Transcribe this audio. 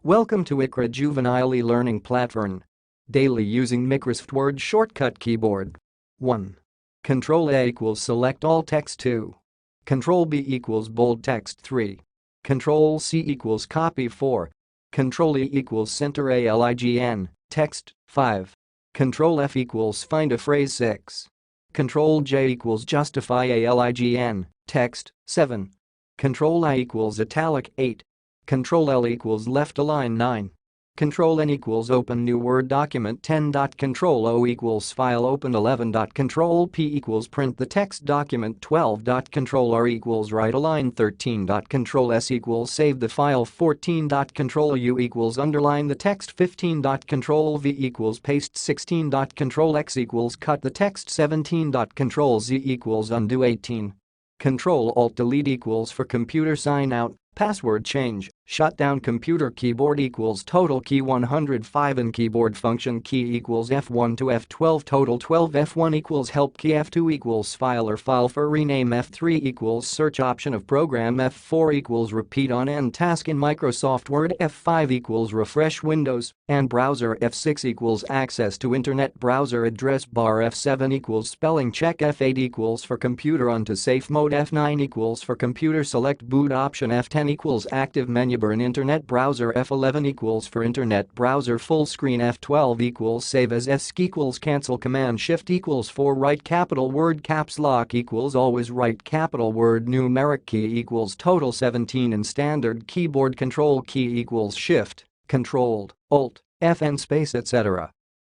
Welcome to ICRA Juvenile e-Learning Platform. Daily using Microsoft Word Shortcut Keyboard. 1. Control A equals select all text. 2. Control B equals bold text. 3. Control C equals copy. 4. Control E equals center ALIGN, text. 5. Control F equals find a phrase. 6. Control J equals justify ALIGN, text. 7. Control I equals italic. 8. Control L equals left align. 9. Control N equals open new Word document. 10. Control O equals file open. 11. Control P equals print the text document. 12. Control R equals right align. 13. Control S equals save the file. 14. Control U equals underline the text. 15. Control V equals paste. 16. Control X equals cut the text. 17. Control Z equals undo. 18. Control Alt Delete equals for computer sign out, password change, shut down computer. Keyboard equals total key 105 and keyboard function key equals F1 to F12 total 12. F1 equals help key. F2 equals file or file for rename. F3 equals search option of program. F4 equals repeat on end task in Microsoft Word. F5 equals refresh Windows and browser. F6 equals access to internet browser address bar. F7 equals spelling check. F8 equals for computer onto safe mode. F9 equals for computer select boot option. F10 equals active menu bar in internet browser. F11 equals for internet browser full screen. F12 equals save as. ESC equals cancel. Command shift equals for right capital word. Caps lock equals always right capital word. Numeric key equals total 17 and standard keyboard control key equals shift, controlled, alt, FN space etc.